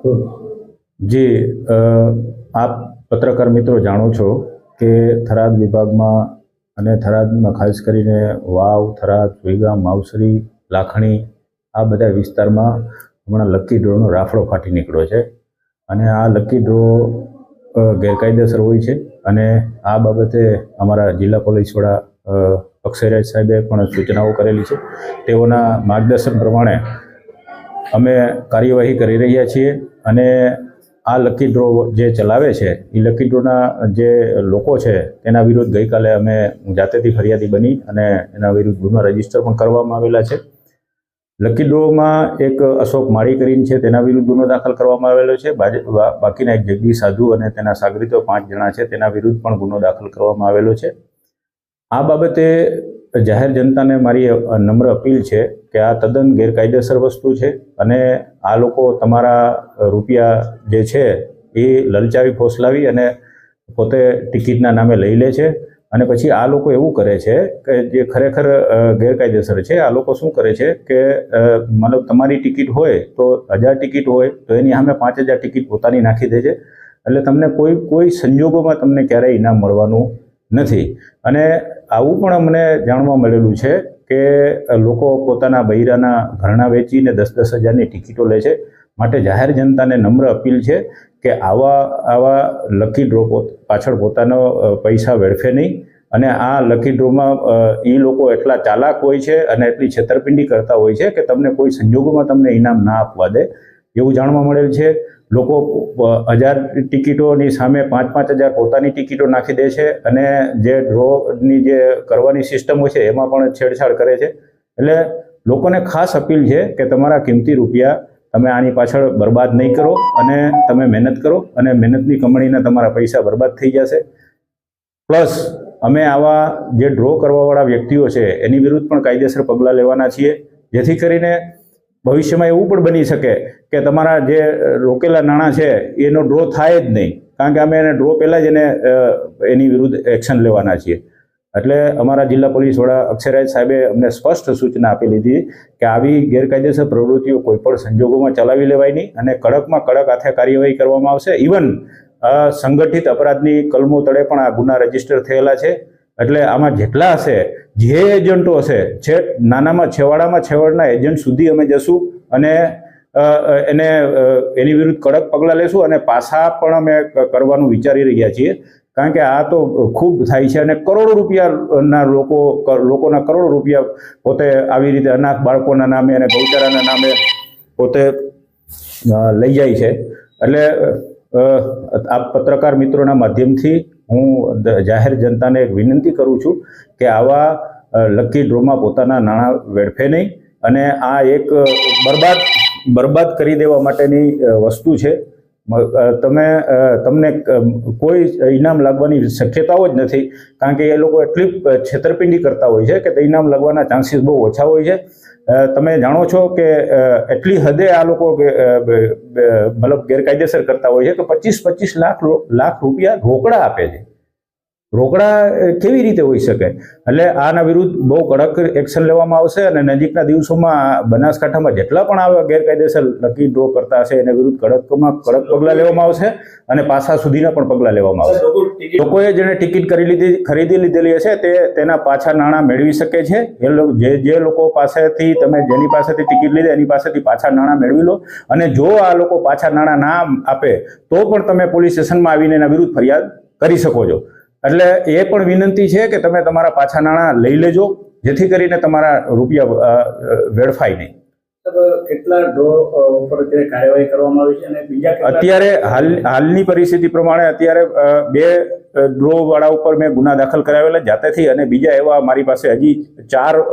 जी आप पत्रकार मित्रों जाणो छो कि थराद विभागमां अने थरादमां खास करीने वाव, थराद, सुईगाम, मावसरी, लाखणी आ बधा विस्तारमां हमणां लकी ड्रोनो राफड़ो फाटी निकळ्यो छे अने आ लकी ड्रो गैरकायदेसर होय छे अने आ बाबते अमारा जिल्ला पोलीस वड़ा अक्षयराज साहेबे पण सूचनाओ करेली छे। तेओना मार्गदर्शन प्रमाणे अमे कार्यवाही करी रह्या छीए अने आ लकी ड्रो जे चलावे छे ए लकी ड्रोना जे लोको छे तेना विरुद्ध गई काले अमे जातेथी फरियादी बनी अने एना विरुद्ध गुनो रजिस्टर पण करवामां आवेला छे। लकी ड्रोमां एक अशोक माળી करीने छे तेना विरुद्ध गुनो दाखल करवामां आवेलो छे। बाकीना एक जगदीश साधु अने तेना सागरीतो 5 जणा छे तेना विरुद्ध पण गुनो दाखल करवामां आवेलो छे। आ बाबते जाहेर जनताने मारी नम्र अपील है कि आ तद्दन गैरकायदेसर वस्तु है अने आ लोको तमारा रूपिया जे छे ए ललचावी फोसलावी अने पोते टिकिटना नामे लई ले छे अने पछी आ लोको एवुं करे छे के जे खरेखर गैरकायदेसर छे। आ लोको शुं करे छे के मतलब तमारी टिकिट होय तो 1000 टिकिट होय तो एनी सामे 5000 टिकिट पोतानी नाखी दे छे એટલે તમને કોઈ સંજોગોમાં તમને ક્યારેય ઇનામ મળવાનું નથી। અને આવું પણ અમને જાણવા મળેલું છે કે લોકો પોતાના બૈરાના ઘરણા વેચીને 10-10 હજારની ટિકિટો લે છે। માટે જાહેર જનતાને નમ્ર અપીલ છે કે આવા લકી ડ્રો પાછળ પોતાનો પૈસા વેડફે નહીં અને આ લકી ડ્રોમાં એ લોકો એટલા ચાલાક હોય છે અને એટલી છેતરપિંડી કરતા હોય છે કે તમને કોઈ સંજોગોમાં તમને ઇનામ ના આપવા દે એવું જાણવા મળેલ છે। લોકો 1000 ટિકિટોની સામે 5-5 હજાર પોતાની ટિકિટો નાખી દે છે અને જે ડ્રોની જે કરવાની સિસ્ટમ હોય છે એમાં પણ છેડછાડ કરે છે। એટલે લોકોને ખાસ અપીલ છે કે તમારા કિંમતી રૂપિયા તમે આની પાછળ બરબાદ નહીં કરો અને તમે મહેનત કરો અને મહેનતની કમાણીના તમારા પૈસા બરબાદ થઈ જશે। પ્લસ અમે આવા જે ડ્રો કરવાવાળા વ્યક્તિઓ છે એની વિરુદ્ધ પણ કાયદેસર પગલાં લેવાના છીએ જેથી કરીને ભવિષ્યમાં એવું પણ બની શકે કે તમારા જે રોકેલા નાણાં છે એનો ડ્રો થાય જ નહીં કારણ કે અમે એને ડ્રો પહેલાં જ એની વિરુદ્ધ એક્શન લેવાના છીએ। એટલે અમારા જિલ્લા પોલીસ વડા અક્ષયરાજ સાહેબે અમને સ્પષ્ટ સૂચના આપેલી હતી કે આવી ગેરકાયદેસર પ્રવૃત્તિઓ કોઈપણ સંજોગોમાં ચલાવી લેવાય નહીં અને કડકમાં કડક હાથે કાર્યવાહી કરવામાં આવશે। ઇવન સંગઠિત અપરાધની કલમો તળે પણ આ ગુના રજીસ્ટર થયેલા છે। એટલે આમાં જેટલા હશે જે એજન્ટો હશે છે નાનામાં છેવાડાના એજન્ટ સુધી અમે જશું અને એને એની વિરુદ્ધ કડક પગલાં લેશું અને પાછા પણ અમે કરવાનું વિચારી રહ્યા છીએ કારણ કે આ તો ખૂબ થાય છે અને કરોડો રૂપિયાના લોકોના કરોડો રૂપિયા પોતે આવી રીતે અનાથ બાળકોના નામે અને ગૌચરાના નામે પોતે લઈ જાય છે। એટલે આ પત્રકાર મિત્રોના માધ્યમથી હું જાહેર જનતાને એક વિનંતી કરું છું કે આવા લકી ડ્રોમાં પોતાના નાણાં વેડફે નહીં અને આ એક બરબાદ કરી દેવા માટેની વસ્તુ છે। તમને કોઈ ઇનામ લાગવાની શક્યતાઓ જ નથી કારણ કે એ લોકો એટલી છેતરપિંડી કરતા હોય છે કે ઇનામ લાગવાના ચાન્સીસ બહુ ઓછા હોય છે। તમે જાણો છો કે એટલી હદે આ લોકો મતલબ ગેરકાયદેસર કરતા હોય છે કે 25-25 લાખ રૂપિયા રોકડા આપે છે। રોકડા કેવી રીતે હોઈ શકે? એટલે આના વિરુદ્ધ બહુ કડક એક્શન લેવામાં આવશે અને નજીકના દિવસોમાં બનાસકાંઠામાં જેટલા પણ આવા ગેરકાયદેસર લકી ડ્રો કરતા હશે એને વિરુદ્ધ કડકમાં કડક પગલાં લેવામાં આવશે અને પાછા સુધીના પણ પગલાં લેવામાં આવશે। લોકોએ જેણે ટિકિટ ખરીદી લીધેલી હશે તેના પાછા નાણાં મેળવી શકે છે। જે લોકો પાસેથી તમે જેની પાસેથી ટિકિટ લીધી એની પાસેથી પાછા નાણાં મેળવી લો અને જો આ લોકો પાછા નાણાં ના આપે તો પણ તમે પોલીસ સ્ટેશનમાં આવીને એના વિરુદ્ધ ફરિયાદ કરી શકો છો। એટલે એ પણ વિનંતી છે કે તમે તમારા પાછા નાણાં લઈ લેજો જેથી કરીને તમારા રૂપિયા વેડફાય નહીં। કેટલા ડ્રો ઉપર કાર્યવાહી કરવામાં આવી છે અને બીજા અત્યારે હાલની પરિસ્થિતિ પ્રમાણે અત્યારે 2 ડ્રો વાળા ઉપર મેં ગુના દાખલ કરાવેલા જાતેથી અને બીજા એવા મારી પાસે હજી 4